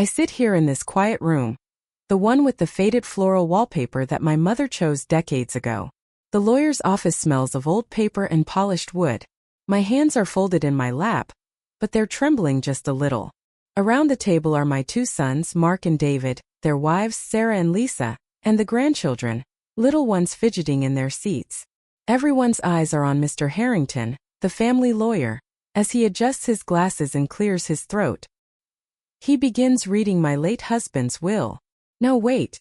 I sit here in this quiet room, the one with the faded floral wallpaper that my mother chose decades ago. The lawyer's office smells of old paper and polished wood. My hands are folded in my lap, but they're trembling just a little. Around the table are my two sons, Mark and David, their wives, Sarah and Lisa, and the grandchildren, little ones fidgeting in their seats. Everyone's eyes are on Mr. Harrington, the family lawyer, as he adjusts his glasses and clears his throat. He begins reading my late husband's will. No, wait.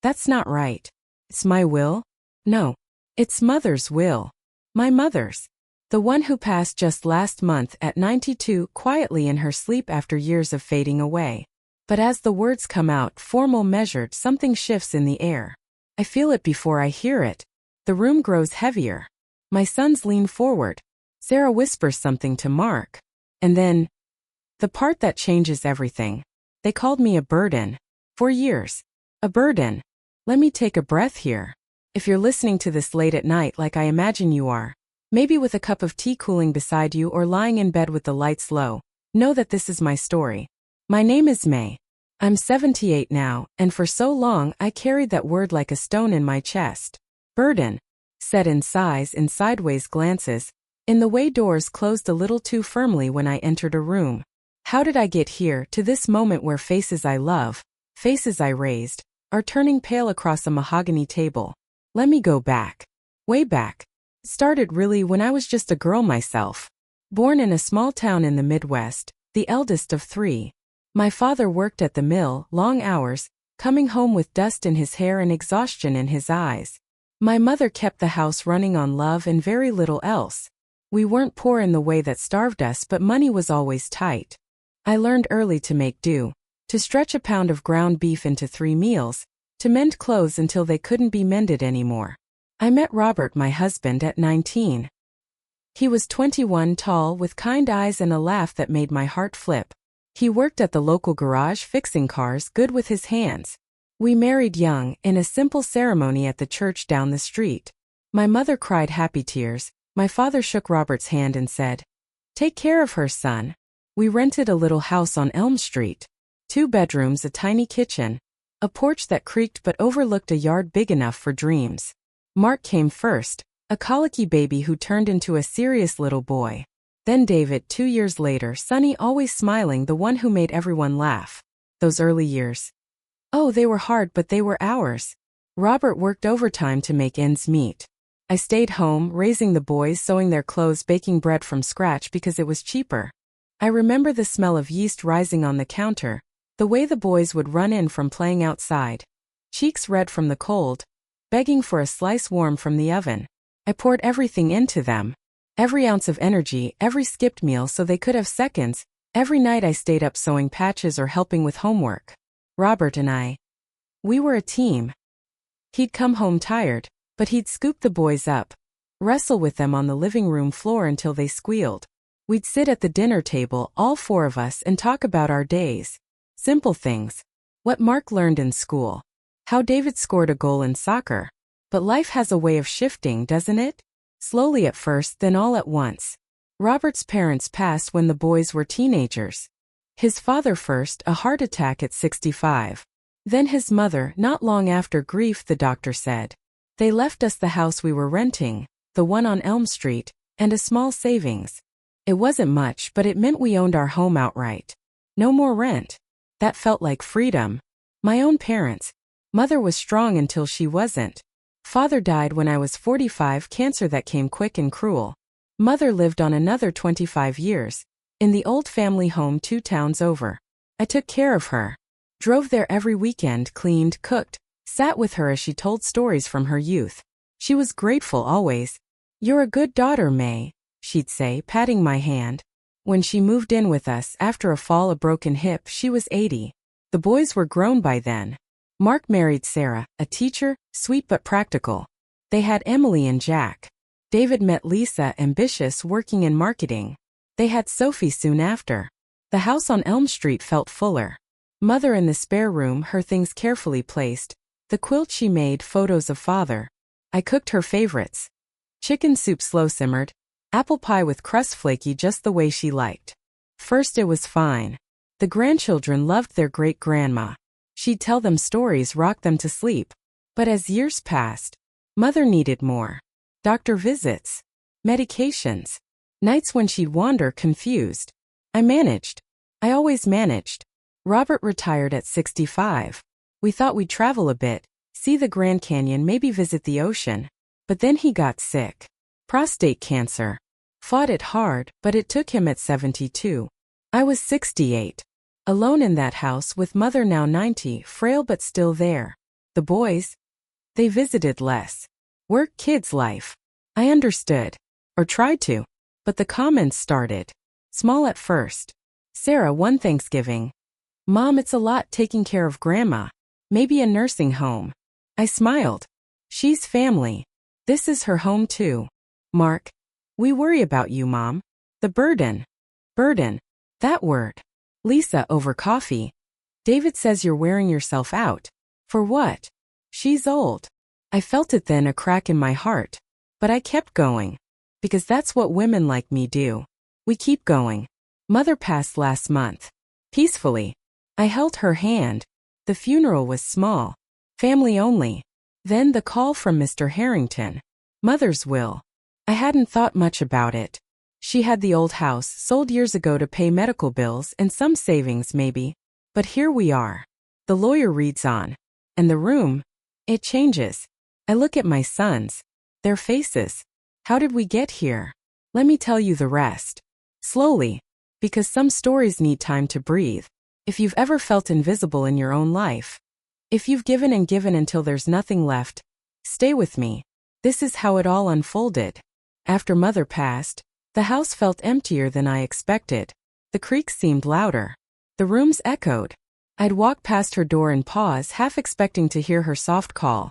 That's not right. It's my will? No. It's Mother's will. My mother's. The one who passed just last month at 92, quietly in her sleep after years of fading away. But as the words come out, formal, measured, something shifts in the air. I feel it before I hear it. The room grows heavier. My sons lean forward. Sarah whispers something to Mark. And then, the part that changes everything. They called me a burden. For years. A burden. Let me take a breath here. If you're listening to this late at night like I imagine you are, maybe with a cup of tea cooling beside you or lying in bed with the lights low, know that this is my story. My name is May. I'm 78 now, and for so long I carried that word like a stone in my chest. Burden. Said in sighs, in sideways glances, in the way doors closed a little too firmly when I entered a room. How did I get here, to this moment where faces I love, faces I raised, are turning pale across a mahogany table? Let me go back. Way back. It started really when I was just a girl myself. Born in a small town in the Midwest, the eldest of three. My father worked at the mill, long hours, coming home with dust in his hair and exhaustion in his eyes. My mother kept the house running on love and very little else. We weren't poor in the way that starved us, but money was always tight. I learned early to make do, to stretch a pound of ground beef into 3 meals, to mend clothes until they couldn't be mended anymore. I met Robert, my husband, at 19. He was 21, tall, with kind eyes and a laugh that made my heart flip. He worked at the local garage fixing cars, good with his hands. We married young, in a simple ceremony at the church down the street. My mother cried happy tears. My father shook Robert's hand and said, "Take care of her, son." We rented a little house on Elm Street. 2 bedrooms, a tiny kitchen, a porch that creaked but overlooked a yard big enough for dreams. Mark came first, a colicky baby who turned into a serious little boy. Then David, 2 years later, sunny, always smiling, the one who made everyone laugh. Those early years. Oh, they were hard, but they were ours. Robert worked overtime to make ends meet. I stayed home, raising the boys, sewing their clothes, baking bread from scratch because it was cheaper. I remember the smell of yeast rising on the counter, the way the boys would run in from playing outside, cheeks red from the cold, begging for a slice warm from the oven. I poured everything into them. Every ounce of energy, every skipped meal so they could have seconds. Every night I stayed up sewing patches or helping with homework. Robert and we were a team. He'd come home tired, but he'd scoop the boys up, wrestle with them on the living room floor until they squealed. We'd sit at the dinner table, all 4 of us, and talk about our days. Simple things. What Mark learned in school. How David scored a goal in soccer. But life has a way of shifting, doesn't it? Slowly at first, then all at once. Robert's parents passed when the boys were teenagers. His father first, a heart attack at 65. Then his mother, not long after, grief, the doctor said. They left us the house we were renting, the one on Elm Street, and a small savings. It wasn't much, but it meant we owned our home outright. No more rent. That felt like freedom. My own parents. Mother was strong until she wasn't. Father died when I was 45, cancer that came quick and cruel. Mother lived on another 25 years, in the old family home 2 towns over. I took care of her. Drove there every weekend, cleaned, cooked, sat with her as she told stories from her youth. She was grateful always. "You're a good daughter, May," she'd say, patting my hand. When she moved in with us after a fall, a broken hip, she was 80. The boys were grown by then. Mark married Sarah, a teacher, sweet but practical. They had Emily and Jack. David met Lisa, ambitious, working in marketing. They had Sophie soon after. The house on Elm Street felt fuller. Mother in the spare room, her things carefully placed. The quilt she made, photos of father. I cooked her favorites. Chicken soup slow simmered. Apple pie with crust flaky just the way she liked. First it was fine. The grandchildren loved their great-grandma. She'd tell them stories, rock them to sleep. But as years passed, Mother needed more. Doctor visits, medications, nights when she'd wander confused. I managed. I always managed. Robert retired at 65. We thought we'd travel a bit, see the Grand Canyon, maybe visit the ocean. But then he got sick. Prostate cancer. Fought it hard, but it took him at 72. I was 68. Alone in that house with Mother now 90, frail but still there. The boys? They visited less. Work, kids, life. I understood. Or tried to. But the comments started. Small at first. Sarah, one Thanksgiving. Mom, it's a lot taking care of Grandma. Maybe a nursing home. I smiled. She's family. This is her home too. Mark. We worry about you, Mom. The burden. Burden. That word. Lisa, over coffee. David says you're wearing yourself out. For what? She's old. I felt it then, a crack in my heart. But I kept going. Because that's what women like me do. We keep going. Mother passed last month. Peacefully. I held her hand. The funeral was small. Family only. Then the call from Mr. Harrington. Mother's will. I hadn't thought much about it. She had the old house sold years ago to pay medical bills and some savings maybe. But here we are. The lawyer reads on. And the room. It changes. I look at my sons. Their faces. How did we get here? Let me tell you the rest. Slowly. Because some stories need time to breathe. If you've ever felt invisible in your own life. If you've given and given until there's nothing left. Stay with me. This is how it all unfolded. After Mother passed, the house felt emptier than I expected. The creaks seemed louder. The rooms echoed. I'd walk past her door and pause, half expecting to hear her soft call.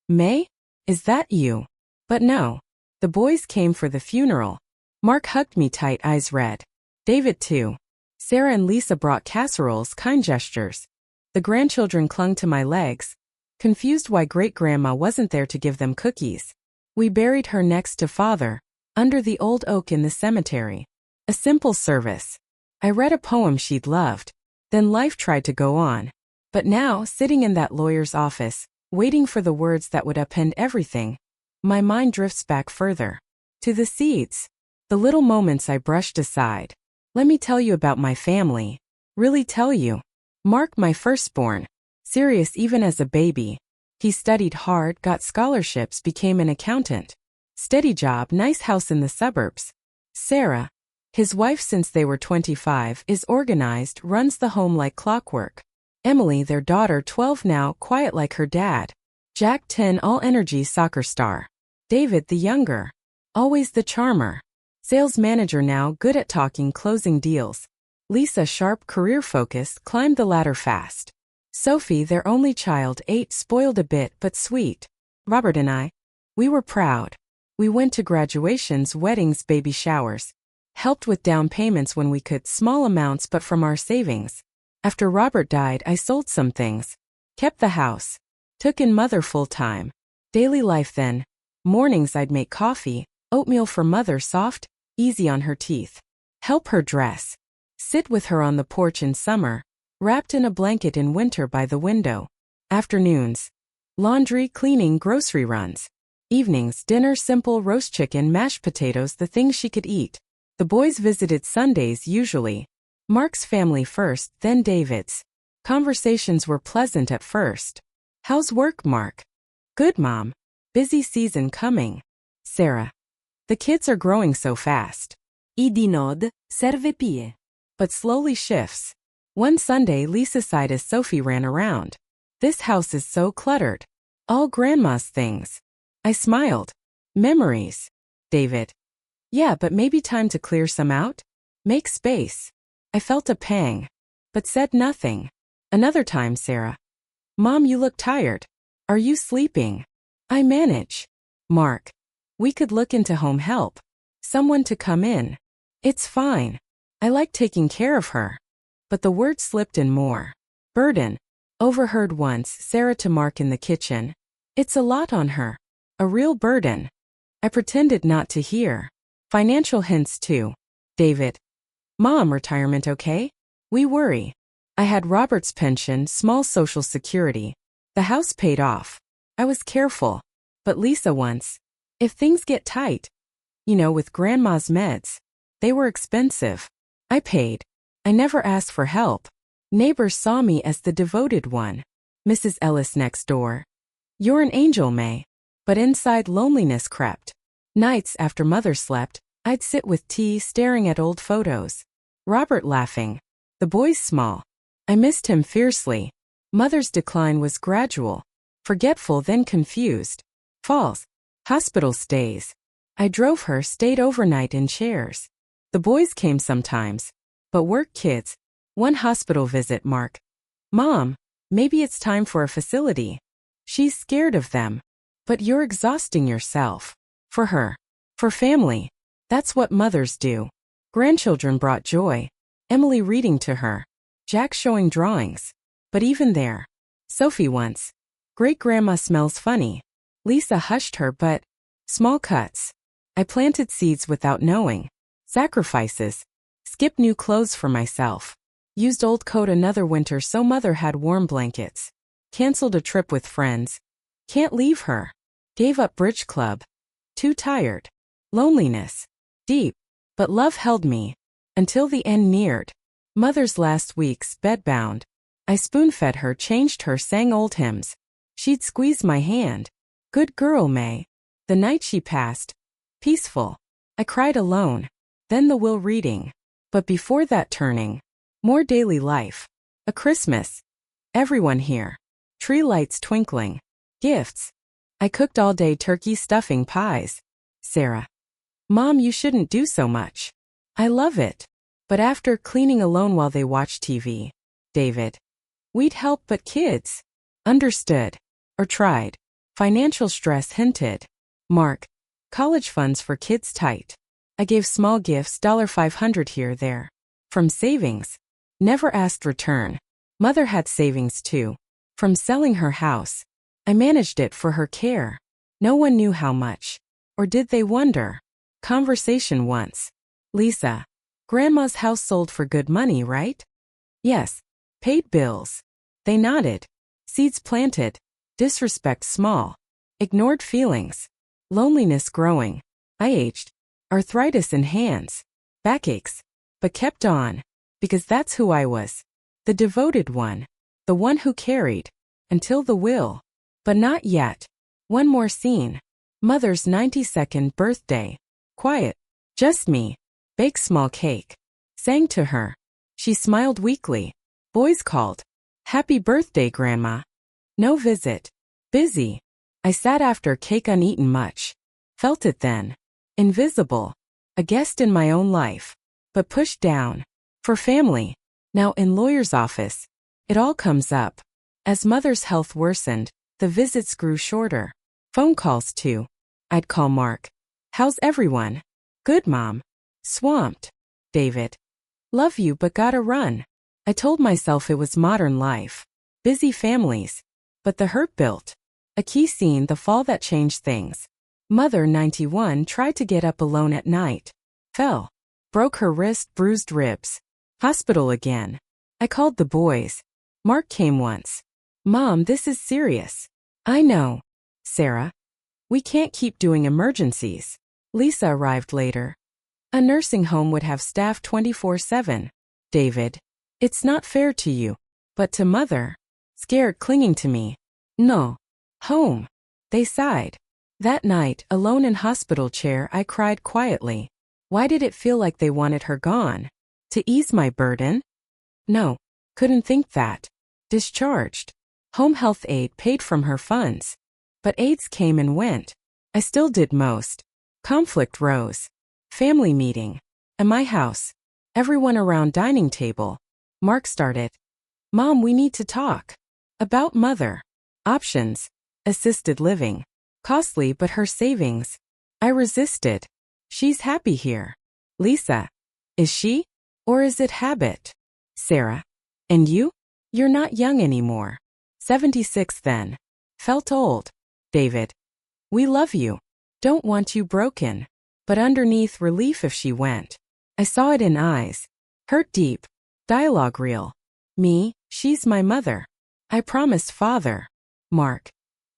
May? Is that you? But no. The boys came for the funeral. Mark hugged me tight, eyes red. David too. Sarah and Lisa brought casseroles, kind gestures. The grandchildren clung to my legs, confused why great-grandma wasn't there to give them cookies. We buried her next to Father, under the old oak in the cemetery. A simple service. I read a poem she'd loved. Then life tried to go on. But now, sitting in that lawyer's office, waiting for the words that would upend everything, my mind drifts back further. To the seeds. The little moments I brushed aside. Let me tell you about my family. Really tell you. Mark, my firstborn. Serious even as a baby. He studied hard, got scholarships, became an accountant. Steady job, nice house in the suburbs. Sarah, his wife since they were 25, is organized, runs the home like clockwork. Emily, their daughter, 12 now, quiet like her dad. Jack, 10, all energy soccer star. David, the younger. Always the charmer. Sales manager now, good at talking, closing deals. Lisa, sharp, career-focused, climbed the ladder fast. Sophie, their only child, 8, spoiled a bit but sweet. Robert and I, we were proud. We went to graduations, weddings, baby showers. Helped with down payments when we could, small amounts but from our savings. After Robert died, I sold some things. Kept the house. Took in Mother full-time. Daily life then. Mornings I'd make coffee, oatmeal for Mother, soft, easy on her teeth. Help her dress. Sit with her on the porch in summer. Wrapped in a blanket in winter by the window. Afternoons. Laundry, cleaning, grocery runs. Evenings, dinner, simple roast chicken, mashed potatoes, the things she could eat. The boys visited Sundays usually. Mark's family first, then David's. Conversations were pleasant at first. How's work, Mark? Good, Mom. Busy season coming. Sarah. The kids are growing so fast. Idinod, serve pie. But slowly shifts. One Sunday, Lisa sighed as Sophie ran around. This house is so cluttered. All Grandma's things. I smiled. Memories. David. Yeah, but maybe time to clear some out? Make space. I felt a pang. But said nothing. Another time, Sarah. Mom, you look tired. Are you sleeping? I manage. Mark. We could look into home help. Someone to come in. It's fine. I like taking care of her. But the word slipped in more. Burden. Overheard once, Sarah to Mark in the kitchen. It's a lot on her. A real burden. I pretended not to hear. Financial hints too. David. Mom, retirement okay? We worry. I had Robert's pension, small social security. The house paid off. I was careful. But Lisa once. If things get tight. With grandma's meds. They were expensive. I paid. I never asked for help. Neighbors saw me as the devoted one. Mrs. Ellis next door. You're an angel, May. But inside loneliness crept. Nights after Mother slept, I'd sit with tea staring at old photos. Robert laughing. The boys small. I missed him fiercely. Mother's decline was gradual. Forgetful then confused. Falls. Hospital stays. I drove her, stayed overnight in chairs. The boys came sometimes. But work kids. One hospital visit, Mark. Mom, maybe it's time for a facility. She's scared of them. But you're exhausting yourself. For her. For family. That's what mothers do. Grandchildren brought joy. Emily reading to her. Jack showing drawings. But even there. Sophie once. Great-grandma smells funny. Lisa hushed her but. Small cuts. I planted seeds without knowing. Sacrifices. Skipped new clothes for myself. Used old coat another winter so Mother had warm blankets. Cancelled a trip with friends. Can't leave her. Gave up bridge club. Too tired. Loneliness. Deep. But love held me. Until the end neared. Mother's last weeks, bedbound. I spoon-fed her, changed her, sang old hymns. She'd squeeze my hand. Good girl, May. The night she passed. Peaceful. I cried alone. Then the will reading. But before that turning. More daily life. A Christmas. Everyone here. Tree lights twinkling. Gifts. I cooked all day, turkey, stuffing, pies. Sarah. Mom, you shouldn't do so much. I love it. But after cleaning alone while they watch TV. David. We'd help but kids. Understood. Or tried. Financial stress hinted. Mark. College funds for kids tight. I gave small gifts, $500 here there. From savings. Never asked return. Mother had savings too. From selling her house. I managed it for her care. No one knew how much. Or did they wonder? Conversation once. Lisa. Grandma's house sold for good money, right? Yes. Paid bills. They nodded. Seeds planted. Disrespect small. Ignored feelings. Loneliness growing. I aged. Arthritis in hands. Backaches. But kept on. Because that's who I was. The devoted one. The one who carried. Until the will. But not yet. One more scene. Mother's 92nd birthday. Quiet. Just me. Bake small cake. Sang to her. She smiled weakly. Boys called. Happy birthday, Grandma. No visit. Busy. I sat after cake uneaten much. Felt it then. Invisible. A guest in my own life. But pushed down. For family. Now in lawyer's office. It all comes up. As Mother's health worsened, the visits grew shorter. Phone calls too. I'd call Mark. How's everyone? Good, Mom. Swamped. David. Love you but gotta run. I told myself it was modern life. Busy families. But the hurt built. A key scene, the fall that changed things. Mother, 91, tried to get up alone at night. Fell. Broke her wrist, bruised ribs. Hospital again. I called the boys. Mark came once. Mom, this is serious. I know. Sarah. We can't keep doing emergencies. Lisa arrived later. A nursing home would have staff 24/7. David. It's not fair to you. But to Mother. Scared, clinging to me. No. Home. They sighed. That night, alone in hospital chair, I cried quietly. Why did it feel like they wanted her gone? To ease my burden? No. Couldn't think that. Discharged. Home health aid paid from her funds. But aides came and went. I still did most. Conflict rose. Family meeting. At my house. Everyone around dining table. Mark started. Mom, we need to talk. About Mother. Options. Assisted living. Costly but her savings. I resisted. She's happy here. Lisa. Is she? Or is it habit? Sarah. And you? You're not young anymore. 76 then. Felt old. David. We love you. Don't want you broken. But underneath relief if she went. I saw it in eyes. Hurt deep. Dialogue reel. Me, she's my mother. I promised father. Mark.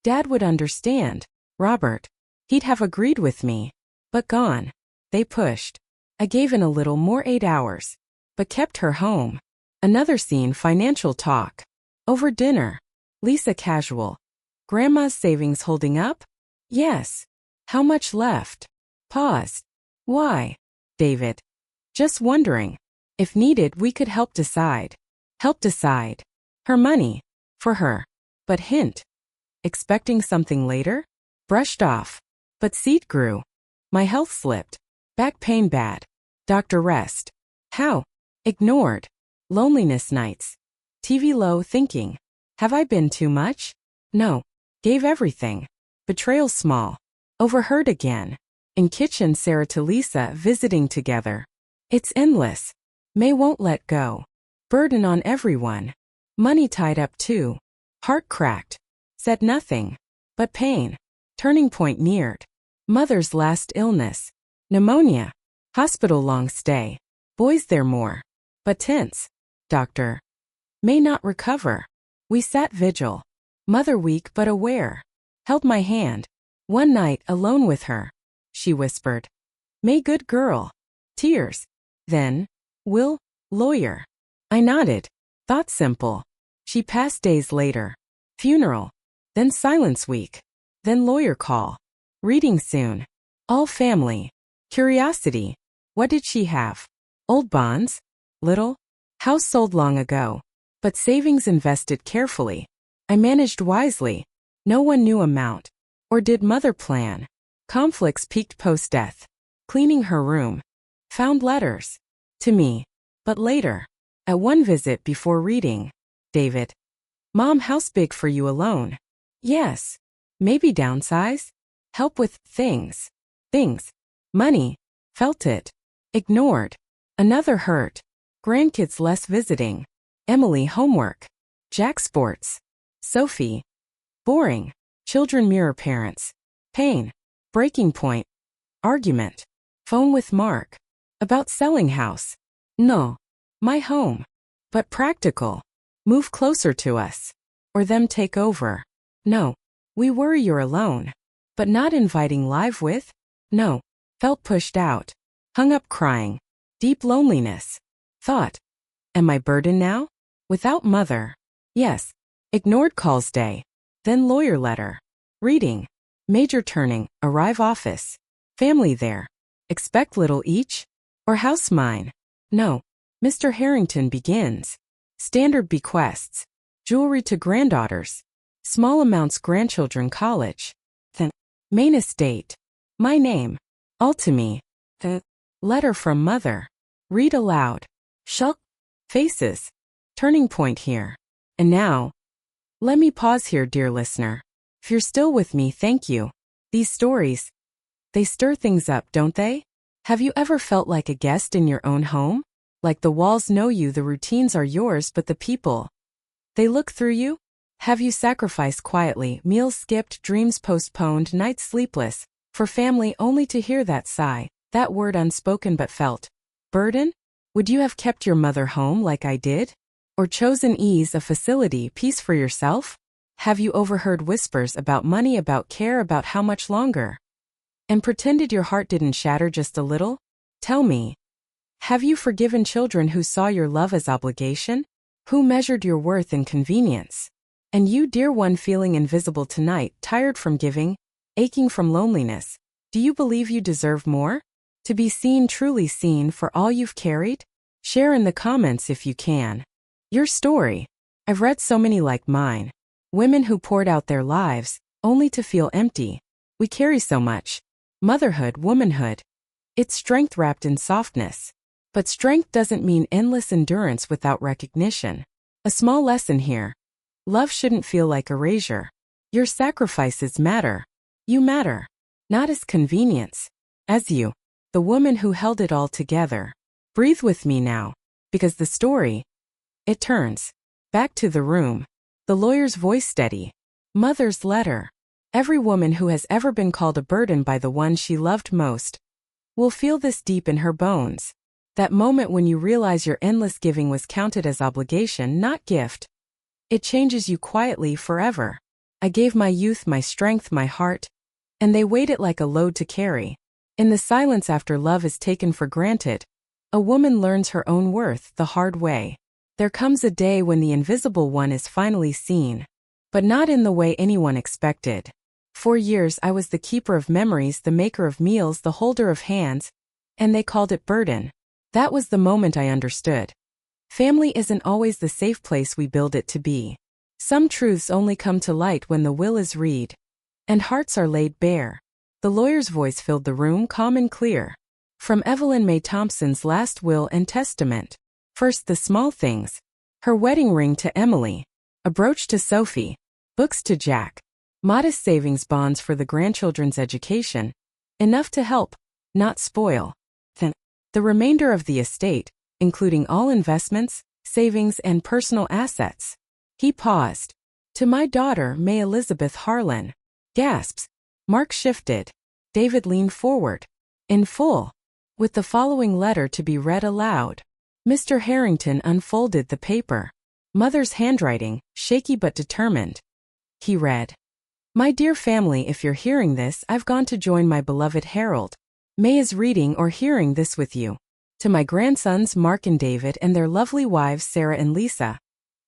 Dad would understand. Robert. He'd have agreed with me. But gone. They pushed. I gave in a little more 8 hours. But kept her home. Another scene, financial talk. Over dinner. Lisa casual. Grandma's savings holding up? Yes. How much left? Paused. Why? David. Just wondering. If needed, we could help decide. Help decide. Her money. For her. But hint. Expecting something later? Brushed off. But seed grew. My health slipped. Back pain bad. Doctor rest. How? Ignored. Loneliness nights. TV low thinking. Have I been too much? No. Gave everything. Betrayal small. Overheard again. In kitchen Sarah to Lisa visiting together. It's endless. May won't let go. Burden on everyone. Money tied up too. Heart cracked. Said nothing. But pain. Turning point neared. Mother's last illness. Pneumonia. Hospital long stay. Boys there more. But tense. Doctor. May not recover. We sat vigil. Mother weak but aware. Held my hand. One night alone with her. She whispered. May good girl. Tears. Then. Will. Lawyer. I nodded. Thought simple. She passed days later. Funeral. Then silence week. Then lawyer call. Reading soon. All family. Curiosity. What did she have? Old bonds? Little? House sold long ago. But savings invested carefully. I managed wisely. No one knew amount. Or did mother plan? Conflicts peaked post-death. Cleaning her room. Found letters. To me. But later. At one visit before reading. David. Mom, house big for you alone? Yes. Maybe downsize? Help with things. Things. Money. Felt it. Ignored. Another hurt. Grandkids less visiting. Emily homework. Jack sports. Sophie. Boring. Children mirror parents. Pain. Breaking point. Argument. Phone with Mark. About selling house. No. My home. But practical. Move closer to us. Or them take over. No. We worry you're alone. But not inviting live with? No. Felt pushed out. Hung up crying. Deep loneliness. Thought. Am I burdened now? Without mother. Yes. Ignored calls day. Then lawyer letter. Reading. Major turning. Arrive office. Family there. Expect little each? Or house mine? No. Mr. Harrington begins. Standard bequests. Jewelry to granddaughters. Small amounts grandchildren college. Then. Main estate. My name. All to me. The. Letter from mother. Read aloud. Shock. Faces. Turning point here. And now. Let me pause here, dear listener. If you're still with me, thank you. These stories. They stir things up, don't they? Have you ever felt like a guest in your own home? Like the walls know you, the routines are yours, but the people. They look through you? Have you sacrificed quietly, meals skipped, dreams postponed, nights sleepless, for family only to hear that sigh, that word unspoken but felt? Burden? Would you have kept your mother home like I did? Or chosen ease, a facility, peace for yourself? Have you overheard whispers about money, about care, about how much longer? And pretended your heart didn't shatter just a little? Tell me. Have you forgiven children who saw your love as obligation? Who measured your worth in convenience? And you, dear one, feeling invisible tonight, tired from giving, aching from loneliness, do you believe you deserve more? To be seen, truly seen, for all you've carried? Share in the comments if you can. Your story. I've read so many like mine. Women who poured out their lives, only to feel empty. We carry so much. Motherhood, womanhood. It's strength wrapped in softness. But strength doesn't mean endless endurance without recognition. A small lesson here. Love shouldn't feel like erasure. Your sacrifices matter. You matter. Not as convenience. As you. The woman who held it all together. Breathe with me now. Because the story. It turns. Back to the room. The lawyer's voice steady. Mother's letter. Every woman who has ever been called a burden by the one she loved most will feel this deep in her bones. That moment when you realize your endless giving was counted as obligation, not gift. It changes you quietly forever. I gave my youth, my strength, my heart, and they weighed it like a load to carry. In the silence after love is taken for granted, a woman learns her own worth the hard way. There comes a day when the invisible one is finally seen, but not in the way anyone expected. For years I was the keeper of memories, the maker of meals, the holder of hands, and they called it burden. That was the moment I understood. Family isn't always the safe place we build it to be. Some truths only come to light when the will is read, and hearts are laid bare. The lawyer's voice filled the room, calm and clear. From Evelyn May Thompson's last will and testament. First, the small things. Her wedding ring to Emily. A brooch to Sophie. Books to Jack. Modest savings bonds for the grandchildren's education. Enough to help, not spoil. Then, the remainder of the estate, including all investments, savings, and personal assets. He paused. To my daughter, May Elizabeth Harlan. Gasps. Mark shifted. David leaned forward. In full. With the following letter to be read aloud. Mr. Harrington unfolded the paper. Mother's handwriting, shaky but determined. He read. My dear family, if you're hearing this, I've gone to join my beloved Harold. May is reading or hearing this with you. To my grandsons Mark and David and their lovely wives Sarah and Lisa.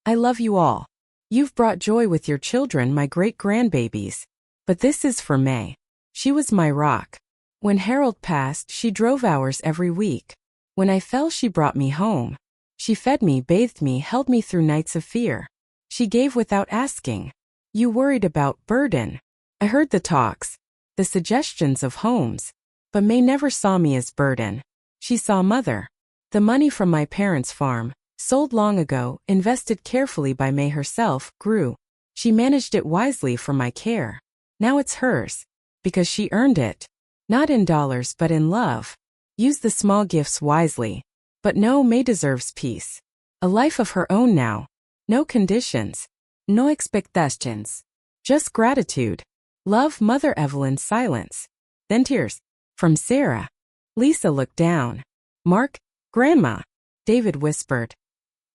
I love you all. You've brought joy with your children, my great-grandbabies. But this is for May. She was my rock. When Harold passed, she drove hours every week. When I fell, she brought me home. She fed me, bathed me, held me through nights of fear. She gave without asking. You worried about burden. I heard the talks, the suggestions of homes. But May never saw me as burden. She saw mother. The money from my parents' farm, sold long ago, invested carefully by May herself, grew. She managed it wisely for my care. Now it's hers. Because she earned it. Not in dollars but in love. Use the small gifts wisely. But no, May deserves peace. A life of her own now. No conditions. No expectations. Just gratitude. Love, Mother Evelyn. Silence. Then tears. From Sarah. Lisa looked down. Mark, Grandma. David whispered.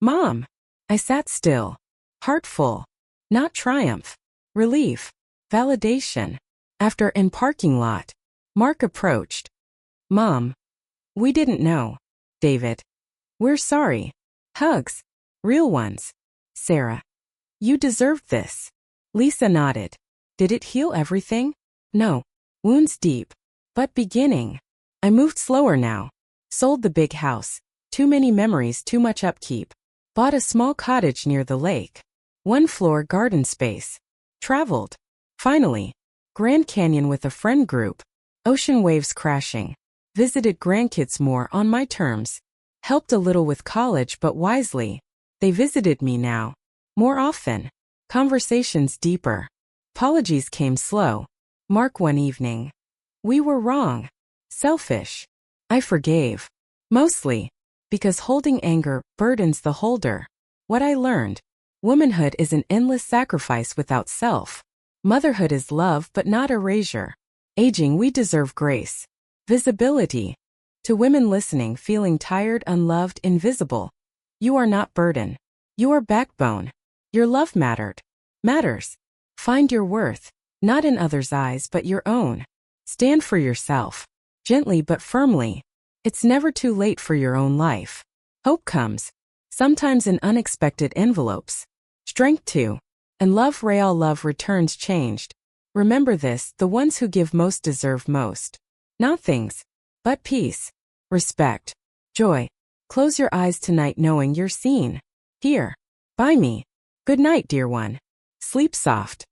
Mom. I sat still. Heart full. Not triumph. Relief. Validation. After in parking lot. Mark approached. Mom. We didn't know. David. We're sorry. Hugs. Real ones. Sarah. You deserved this. Lisa nodded. Did it heal everything? No. Wounds deep. But beginning. I moved slower now. Sold the big house. Too many memories, too much upkeep. Bought a small cottage near the lake. 1-floor garden space. Traveled. Finally. Grand Canyon with a friend group. Ocean waves crashing. Visited grandkids more on my terms. Helped a little with college but wisely. They visited me now. More often. Conversations deeper. Apologies came slow. Mark one evening. We were wrong. Selfish. I forgave. Mostly. Because holding anger burdens the holder. What I learned. Womanhood is an endless sacrifice without self. Motherhood is love but not erasure. Aging, we deserve grace. Visibility. To women listening, feeling tired, unloved, invisible. You are not burden. You are backbone. Your love matters. Find your worth, not in others' eyes but your own. Stand for yourself. Gently but firmly. It's never too late for your own life. Hope comes. Sometimes in unexpected envelopes. Strength too. And love, real love returns changed. Remember this, the ones who give most deserve most. Not things, but peace, respect, joy. Close your eyes tonight knowing you're seen. Here. By me. Good night, dear one. Sleep soft.